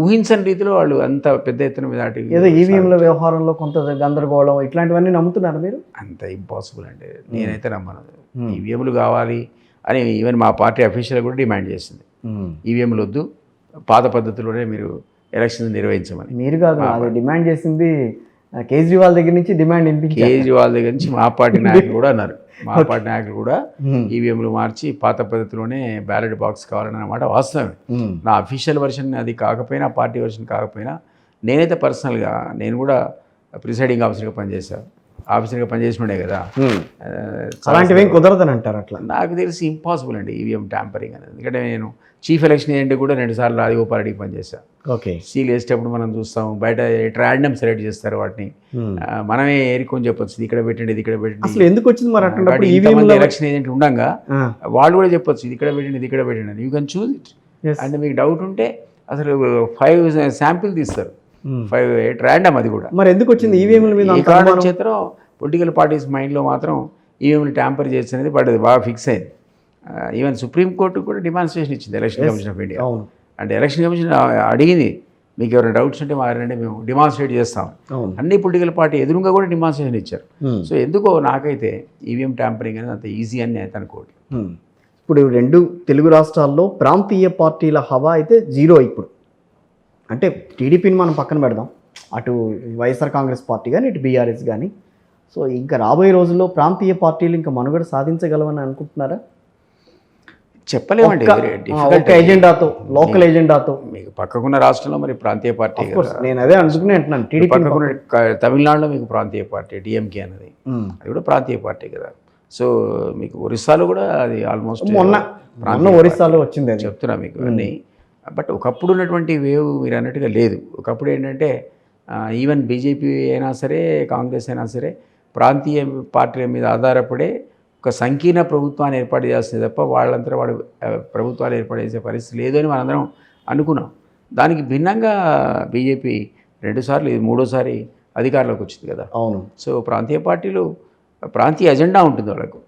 ఊహించని రీతిలో వాళ్ళు అంత పెద్ద ఎత్తున మీద ఏదో ఈవీఎంల వ్యవహారంలో కొంత గందరగోళం ఇట్లాంటివన్నీ నమ్ముతున్నారు మీరు? అంత ఇంపాసిబుల్ అండి, నేనైతే నమ్మను. ఈవీఎంలు కావాలి అని ఈవెన్ మా పార్టీ అఫీషియల్ కూడా డిమాండ్ చేసింది. ఈవీఎంలు వద్దు, పాత పద్ధతిలోనే మీరు ఎలక్షన్స్ నిర్వహించమని. మీరు కాదు, అది డిమాండ్ చేసింది కేజ్రీవాల్ దగ్గర నుంచి డిమాండ్ వినిపించారు. కేజ్రీవాల్ దగ్గర నుంచి మా పార్టీ నాయకులు కూడా అన్నారు. మా పార్టీ నాయకులు కూడా ఈవీఎంలు మార్చి పాత పద్ధతిలోనే బ్యాలెట్ బాక్స్ కావాలని అన్నమాట వాస్తవమే. నా అఫీషియల్ వర్షన్ అది కాకపోయినా, పార్టీ వర్షన్ కాకపోయినా, నేనైతే పర్సనల్గా నేను కూడా ప్రిసైడింగ్ ఆఫీసర్గా పనిచేశాను. ఆఫీసర్గా పనిచేసినోడే కదా. అలాంటివి ఏం కుదరదని అంటారు. అట్లా నాకు తెలిసి ఇంపాసిబుల్ అండి ఈవీఎం ట్యాంపరింగ్ అనేది. ఎందుకంటే నేను చీఫ్ ఎలక్షన్ ఏజెంట్ కూడా 2 సార్లు రాజగోపాల్ రెడ్డికి పనిచేశాను. ఓకే, సీల్ వేసేటప్పుడు మనం చూస్తాం, బయట ర్యాండమ్ సెలెక్ట్ చేస్తారు వాటిని. మనమే ఏరుకొని చెప్పొచ్చు, ఇది ఇక్కడ పెట్టండి, ఇది ఇక్కడ పెట్టండి. అసలు ఎందుకు వచ్చింది మరి అట్లా? ఎలక్షన్ ఏజెంట్ ఉండగా వాళ్ళు కూడా చెప్పొచ్చు, ఇది ఇక్కడ పెట్టండి, ఇది ఇక్కడ పెట్టండి అని. You can choose it. And మీకు డౌట్ ఉంటే అసలు 5 శాంపిల్ తీస్తారు, 5 ర్యాండమ్. అది కూడా మరి ఎందుకు వచ్చింది ఈవీఎంల మీద? ఈ కారణం చేత పొలిటికల్ పార్టీస్ మైండ్లో మాత్రం ఈవీఎంలు ట్యాంపర్ చేయొచ్చు అనేది పడ్డది, బాగా ఫిక్స్ అయింది. ఈవెన్ సుప్రీంకోర్టు కూడా డిమాన్స్ట్రేషన్ ఇచ్చింది ఎలక్షన్ కమిషన్ ఆఫ్ ఇండియా. అంటే ఎలక్షన్ కమిషన్ అడిగింది, మీకు ఎవరైనా డౌట్స్ ఉంటే మారండి, మేము డిమాన్స్ట్రేట్ చేస్తాం. అన్ని పొలిటికల్ పార్టీ ఎదురుగా కూడా డిమాన్స్ట్రేషన్ ఇచ్చారు. సో ఎందుకో నాకైతే ఈవీఎం ట్యాంపరింగ్ అనేది అంత ఈజీ అని నేను అనుకోవట్లేదు. ఇప్పుడు 2 తెలుగు రాష్ట్రాల్లో ప్రాంతీయ పార్టీల హవా అయితే 0 ఇప్పుడు. అంటే టీడీపీని మనం పక్కన పెడదాం, అటు వైఎస్ఆర్ కాంగ్రెస్ పార్టీ కానీ, ఇటు బీఆర్ఎస్ కానీ. సో ఇంకా రాబోయే రోజుల్లో ప్రాంతీయ పార్టీలు ఇంకా మనుగడ సాధించగలవని అనుకుంటున్నారా? చెప్పలేమండి. ఎజెండాతో, లోకల్ ఎజెండాతో. మీకు పక్కకున్న రాష్ట్రంలో మరి ప్రాంతీయ పార్టీ, నేను అదే అనుకునే అంటున్నాను. టీడీపీ పక్కకున్న తమిళనాడులో మీకు ప్రాంతీయ పార్టీ డిఎంకే అనేది, అది కూడా ప్రాంతీయ పార్టీ కదా. సో మీకు ఒరిస్సాలో కూడా అది ఆల్మోస్ట్ మొన్న ఒరిస్సాలో వచ్చింది అని చెప్తున్నా మీకు అన్నీ. బట్ ఒకప్పుడు ఉన్నటువంటి వేవ్ మీరు అన్నట్టుగా లేదు. ఒకప్పుడు ఏంటంటే ఈవెన్ బీజేపీ అయినా సరే, కాంగ్రెస్ అయినా సరే, ప్రాంతీయ పార్టీల మీద ఆధారపడే ఒక సంకీర్ణ ప్రభుత్వాన్ని ఏర్పాటు చేస్తుంది తప్ప వాళ్ళంతా వాడు ప్రభుత్వాలు ఏర్పాటు చేసే పరిస్థితి లేదు అని మనందరం అనుకున్నాం. దానికి భిన్నంగా బీజేపీ 2 సార్లు, ఇది 3వ సారి అధికారంలోకి వచ్చింది కదా. అవును. సో ప్రాంతీయ పార్టీలు ప్రాంతీయ ఎజెండా ఉంటుంది వాళ్ళకు,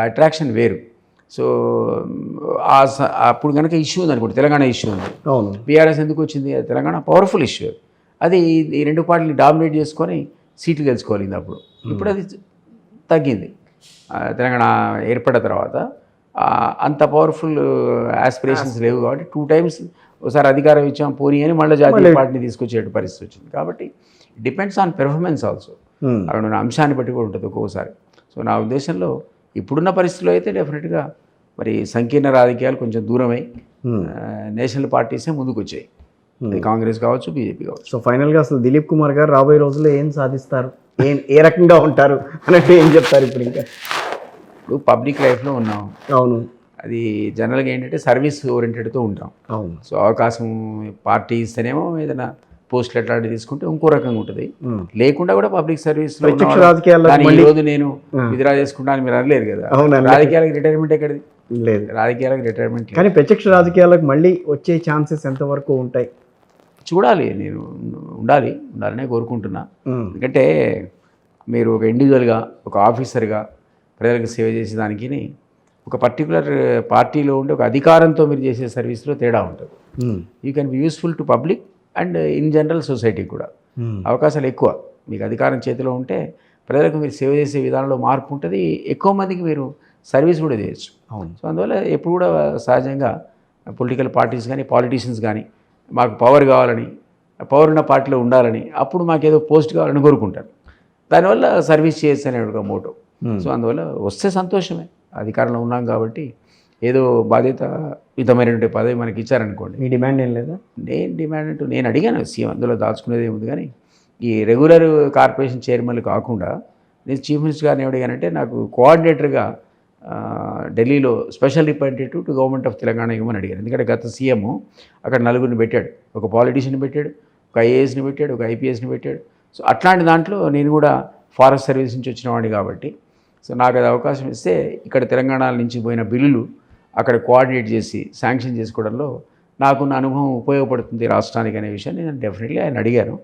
అట్రాక్షన్ వేరు. సో అప్పుడు కనుక ఇష్యూ ఉంది అనుకోండి, తెలంగాణ ఇష్యూ ఉంది. అవును. బీఆర్ఎస్ ఎందుకు వచ్చింది? Telangana powerful issue. అది ఈ 2 పార్టీలు డామినేట్ చేసుకొని సీట్లు గెలుచుకోవాలి అప్పుడు. ఇప్పుడు అది తగ్గింది. తెలంగాణ ఏర్పడిన తర్వాత అంత పవర్ఫుల్ ఆస్పిరేషన్స్ లేవు కాబట్టి 2 times ఒకసారి అధికారం ఇచ్చాం పోనీ అని మళ్ళీ జాతీయ పార్టీని తీసుకొచ్చే పరిస్థితి వచ్చింది. కాబట్టి డిపెండ్స్ ఆన్ పెర్ఫార్మెన్స్ ఆల్సో. అక్కడ ఉన్న అంశాన్ని బట్టి కూడా ఉంటుంది ఒక్కొక్కసారి. సో నా ఉద్దేశంలో ఇప్పుడున్న పరిస్థితిలో అయితే డెఫినెట్గా మరి సంకీర్ణ రాజకీయాలు కొంచెం దూరమై నేషనల్ పార్టీసే ముందుకు వచ్చాయి. కాంగ్రెస్ కావచ్చు, బీజేపీ కావచ్చు. సో ఫైనల్గా అసలు దిలీప్ కుమార్ గారు రాబోయే రోజుల్లో ఏం సాధిస్తారు, ఏ రకంగా ఉంటారు అన్నట్టు ఏం చెప్తారు? ఇప్పుడు పబ్లిక్ లైఫ్లో ఉన్నాం. అవును. అది జనరల్గా ఏంటంటే సర్వీస్ ఓరియంటెడ్తో ఉంటాం. అవును. సో అవకాశం పార్టీ ఇస్తేనేమో ఏదైనా పోస్టులు ఎట్లాంటివి తీసుకుంటే ఇంకో రకంగా ఉంటుంది. లేకుండా కూడా పబ్లిక్ సర్వీస్ ఈరోజు నేను విత్డ్రా చేసుకుంటాను మీరు అనలేరు కదా. రాజకీయాలకు రిటైర్మెంట్ ఎక్కడిది లేదు. రాజకీయాలకు రిటైర్మెంట్ కానీ ప్రత్యక్ష రాజకీయాలకు మళ్ళీ వచ్చే ఛాన్సెస్ ఎంతవరకు ఉంటాయి చూడాలి. నేను ఉండాలనే కోరుకుంటున్నా. ఎందుకంటే మీరు ఒక ఇండివిజువల్గా, ఒక ఆఫీసర్గా ప్రజలకు సేవ చేసేదానికి ఒక పర్టికులర్ పార్టీలో ఉండే ఒక అధికారంతో మీరు చేసే సర్వీస్లో తేడా ఉంటుంది. You can be useful to public and in general సొసైటీకి కూడా అవకాశాలు ఎక్కువ. మీకు అధికారం చేతిలో ఉంటే ప్రజలకు మీరు సేవ చేసే విధానంలో మార్పు ఉంటుంది, ఎక్కువ మందికి మీరు సర్వీస్ కూడా చేయొచ్చు. సో అందువల్ల ఎప్పుడు కూడా సహజంగా పొలిటికల్ పార్టీస్ కానీ, పాలిటీషియన్స్ కానీ మాకు పవర్ కావాలని, పవర్ ఉన్న పార్టీలో ఉండాలని, అప్పుడు మాకేదో పోస్ట్ కావాలని కోరుకుంటారు. దానివల్ల సర్వీస్ చేయొచ్చు అనే ఒక మోటో. సో అందువల్ల వస్తే సంతోషమే, అధికారంలో ఉన్నాం కాబట్టి. ఏదో బాధ్యతాయుతమైనటువంటి పదవి మనకి ఇచ్చారనుకోండి. మీ డిమాండ్ ఏం లేదా? నేను అడిగాను సీఎం, అందులో దాచుకునేది ఏముంది. కానీ ఈ రెగ్యులర్ కార్పొరేషన్ చైర్మన్లు కాకుండా నేను చీఫ్ మినిస్టర్ గారిని అడిగానంటే నాకు కోఆర్డినేటర్గా ఢిల్లీలో special representative to government of Telangana ఇవ్వమని అడిగాను. ఎందుకంటే గత సీఎం అక్కడ 4 పెట్టాడు, ఒక పాలిటీషియన్ పెట్టాడు, ఒక ఐఏఎస్ని పెట్టాడు, ఒక ఐపీఎస్ని పెట్టాడు. సో అట్లాంటి దాంట్లో నేను కూడా ఫారెస్ట్ సర్వీస్ నుంచి వచ్చిన వాడిని కాబట్టి సో నాకు అది అవకాశం ఇస్తే ఇక్కడ తెలంగాణ నుంచి పోయిన బిల్లులు అక్కడ కోఆర్డినేట్ చేసి శాంక్షన్ చేసుకోవడంలో నాకున్న అనుభవం ఉపయోగపడుతుంది రాష్ట్రానికి అనే విషయాన్ని నేను డెఫినెట్లీ ఆయన అడిగాను.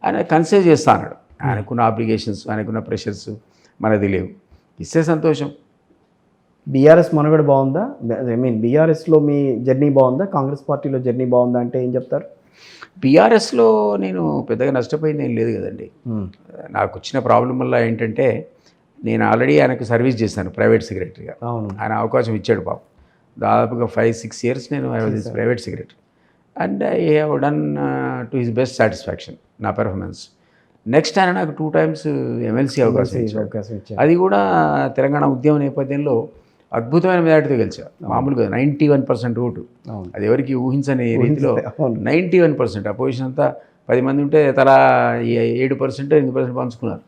ఆయన కన్సిడర్ చేస్తా అన్నాడు. ఆయనకున్న అప్లికేషన్స్, ఆయనకున్న ప్రెషర్స్ మనది లేవు, ఇస్తే సంతోషం. బీఆర్ఎస్ మనుగడ బాగుందా? బీఆర్ఎస్లో మీ జర్నీ బాగుందా? కాంగ్రెస్ పార్టీలో జర్నీ బాగుందా అంటే ఏం చెప్తారు? బీఆర్ఎస్లో నేను పెద్దగా నష్టపోయింది ఏం లేదు కదండి. నాకు వచ్చిన ప్రాబ్లం వల్ల ఏంటంటే నేను ఆల్రెడీ ఆయనకు సర్వీస్ చేశాను ప్రైవేట్ సెక్రటరీగా. అవును. ఆయన అవకాశం ఇచ్చాడు పాపం. దాదాపుగా 5-6 years నేను I was private secretary and I have done to his best satisfaction నా పెర్ఫార్మెన్స్. నెక్స్ట్ ఆయన నాకు 2 times ఎమ్మెల్సీ అవకాశం ఇచ్చాడు. అది కూడా తెలంగాణ ఉద్యమ నేపథ్యంలో అద్భుతమైన మెజార్టీతో గెలిచా. మామూలుగా 91% ఓటు. అది ఎవరికి ఊహించని రీతిలో 91%. అపోజిషన్ అంతా 10 మంది ఉంటే తలా 7%, 8% పంచుకున్నారు.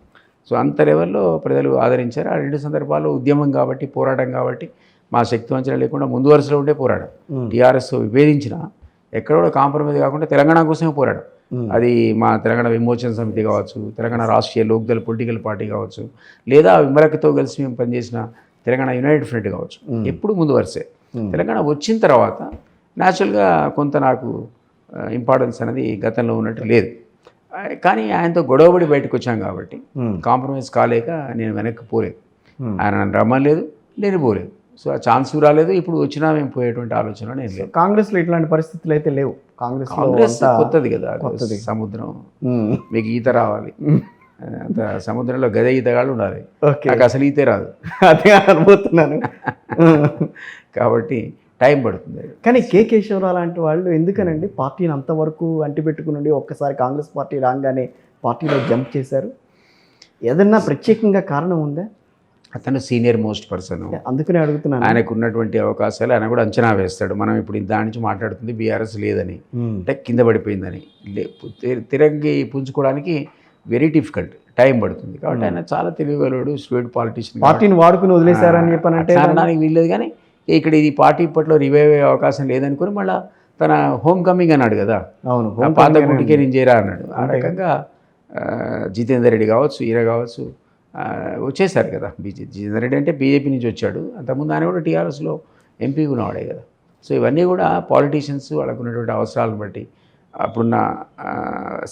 సో అంత లెవెల్లో ప్రజలు ఆదరించారు. ఆ 2 సందర్భాల్లో ఉద్యమం కాబట్టి, పోరాటం కాబట్టి మా శక్తి వంచన లేకుండా ముందు వరుసలో ఉండే పోరాటం. టీఆర్ఎస్ విభేదించిన ఎక్కడ కూడా కాంప్రమైజ్ కాకుండా తెలంగాణ కోసమే పోరాటం. అది మా తెలంగాణ విమోచన సమితి కావచ్చు, తెలంగాణ రాష్ట్రీయ లోక్దళ్ పొలిటికల్ పార్టీ కావచ్చు, లేదా విమరకతో కలిసి మేము పనిచేసిన తెలంగాణ యునైటెడ్ ఫ్రంట్ కావచ్చు, ఎప్పుడు ముందు వరుసే. తెలంగాణ వచ్చిన తర్వాత న్యాచురల్గా కొంత నాకు ఇంపార్టెన్స్ అనేది గతంలో ఉన్నట్టు లేదు. కానీ ఆయనతో గొడవపడి బయటకు వచ్చాం కాబట్టి కాంప్రమైజ్ కాలేక నేను వెనక్కి పోలేదు. ఆయన నన్ను రమ్మలేదు, నేను పోలేదు. సో ఆ ఛాన్స్ రాలేదు. ఇప్పుడు వచ్చినా మేము పోయేటువంటి ఆలోచన నేను లేదు. కాంగ్రెస్లో ఇట్లాంటి పరిస్థితులు అయితే లేవు. కాంగ్రెస్ కొత్తది కదా, సముద్రం. మీకు ఈత రావాలి, అంత సముద్రంలో గజ ఈతగాళ్ళు ఉండాలి. నాకు అసలు ఈతే రాదు, అదే అనుకుంటున్నాను. కాబట్టి టైం పడుతుంది. కానీ కె కేశవరావు లాంటి వాళ్ళు ఎందుకనండి పార్టీని అంతవరకు అంటిపెట్టుకుని ఒక్కసారి కాంగ్రెస్ పార్టీ రాగానే పార్టీలో జంప్ చేశారు? ఏదన్నా ప్రత్యేకంగా కారణం ఉందా? అతను సీనియర్ మోస్ట్ పర్సన్, అందుకనే అడుగుతున్నాను. ఆయనకు ఉన్నటువంటి అవకాశాలు ఆయన కూడా అంచనా వేస్తాడు. మనం ఇప్పుడు దాని నుంచి మాట్లాడుతుంది బీఆర్ఎస్ లేదని, అంటే కింద పడిపోయిందని. తిరిగి పుంజుకోవడానికి వెరీ డిఫికల్ట్, టైం పడుతుంది. కాబట్టి ఆయన చాలా తెలివిగలడు, స్టూడెంట్ పాలిటిషియన్. పార్టీని వాడుకుని వదిలేశారని చెప్పానంటే అనడానికి వీల్లేదు. కానీ ఇక్కడ ఇది పార్టీ ఇప్పట్లో రివైవ్ అయ్యే అవకాశం లేదనుకుని మళ్ళీ తన హోమ్ కమింగ్ అన్నాడు కదా. అవును, పాత గుంటికే నేను చేరా అన్నాడు. ఆ రకంగా జితేందర్ రెడ్డి కావచ్చు, ఈర కావచ్చు వచ్చేసారు కదా. జితేందర్ రెడ్డి అంటే బీజేపీ నుంచి వచ్చాడు. అంతకుముందు ఆయన కూడా టీఆర్ఎస్లో ఎంపీ ఉన్నవాడే కదా. సో ఇవన్నీ కూడా పాలిటీషియన్స్ వాళ్ళకు ఉన్నటువంటి అవసరాలను బట్టి, అప్పుడున్న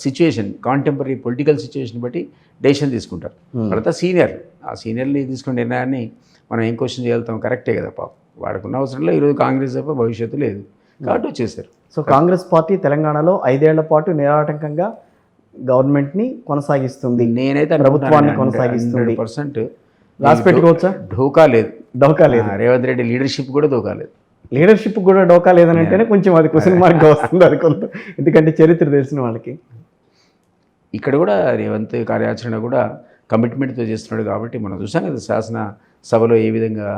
సిచ్యువేషన్, కాంటెంపరీ పొలిటికల్ సిచ్యువేషన్ బట్టి డెసిషన్ తీసుకుంటారు. వాళ్ళంతా సీనియర్. ఆ సీనియర్ని తీసుకునే నిర్ణయాన్ని మనం ఏం క్వశ్చన్ చేయగలుగుతాం? కరెక్టే కదా. పాపం వాడుకున్న అవసరంలో ఈరోజు కాంగ్రెస్ తప్ప భవిష్యత్తు లేదు కాబట్టి వచ్చేసారు. సో కాంగ్రెస్ పార్టీ తెలంగాణలో 5 ఏళ్ల పాటు నిరాటంకంగా గవర్నమెంట్ని కొనసాగిస్తుంది, నేనైతే ప్రభుత్వాన్ని కొనసాగిస్తుంది. 100% రాసి పెట్టుకోవచ్చా? ఢోకా లేదు. రేవంత్ రెడ్డి లీడర్షిప్ కూడా ధోకా లేదు. లీడర్షిప్ కూడా డోకా లేదని అంటేనే కొంచెం అది క్వశ్చన్ మార్క్గా వస్తుంది. అది కొంత, ఎందుకంటే చరిత్ర తెలిసిన వాళ్ళకి. ఇక్కడ కూడా రేవంత్ కార్యాచరణ కూడా కమిట్మెంట్తో చేస్తున్నాడు కాబట్టి మనం చూసాం కదా శాసన సభలో ఏ విధంగా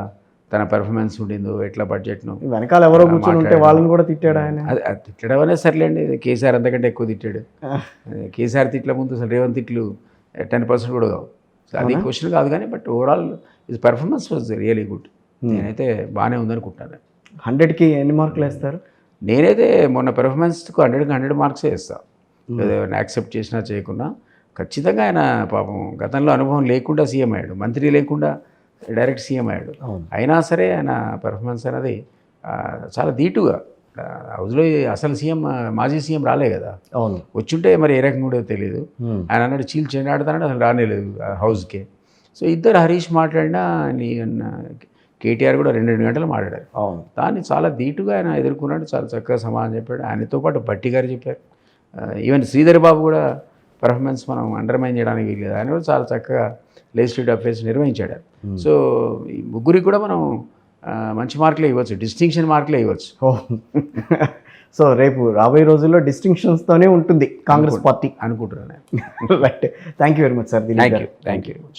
తన పెర్ఫార్మెన్స్ ఉండిందో, ఎట్లా బడ్జెట్ను. వెనకాల ఎవరో కూర్చొని ఉంటే వాళ్ళని కూడా తిట్టాడు ఆయన. అది తిట్టడం అనేది సర్లేండి, కేసీఆర్ అంతకంటే ఎక్కువ తిట్టాడు. కేసీఆర్ తిట్ల ముందు అసలు రేవంత్ తిట్లు 10% కూడా కావు. అది క్వశ్చన్ కాదు. కానీ but overall his performance was really good. నేనైతే బాగానే ఉందనుకుంటాను. 100కి ఎన్ని మార్కులు వేస్తారు? నేనైతే మొన్న పెర్ఫార్మెన్స్కు 100కి 100 మార్క్సే వేస్తాను. యాక్సెప్ట్ చేసినా చేయకున్నా ఖచ్చితంగా ఆయన పాపం గతంలో అనుభవం లేకుండా సీఎం అయ్యాడు, మంత్రి లేకుండా డైరెక్ట్ సీఎం అయ్యాడు. అయినా సరే ఆయన పెర్ఫార్మెన్స్ అనేది చాలా ధీటుగా. హౌస్లో అసలు సీఎం, మాజీ సీఎం రాలే కదా. అవును, వచ్చుంటే మరి ఏ రకంగా కూడా తెలియదు. ఆయన అన్నాడు చీల్చేండి ఆడతానంటే అసలు రానేలేదు హౌస్కే. సో ఇద్దరు హరీష్ మాట్లాడినా కేటీఆర్ కూడా 2 గంటలు మాట్లాడారు. అవును, దాన్ని చాలా ధీటుగా ఆయన ఎదుర్కొన్నాడు, చాలా చక్కగా సమాధానం చెప్పాడు. ఆయనతో పాటు భట్టి గారు చెప్పారు. ఈవెన్ శ్రీధర్ బాబు కూడా పర్ఫార్మెన్స్ మనం అండర్మైన్ చేయడానికి వీల్లేదు. ఆయన కూడా చాలా చక్కగా లెజిస్లేటివ్ అఫేర్స్ నిర్వహించాడు. సో ఈ ముగ్గురికి కూడా మనం మంచి మార్కులే ఇవ్వచ్చు, డిస్టింక్షన్ మార్కులే ఇవ్వచ్చు. సో రేపు రాబోయే రోజుల్లో డిస్టింక్షన్స్తోనే ఉంటుంది కాంగ్రెస్ పార్టీ అనుకుంటున్నాను. Right, thank you very much sir. Thank you very much.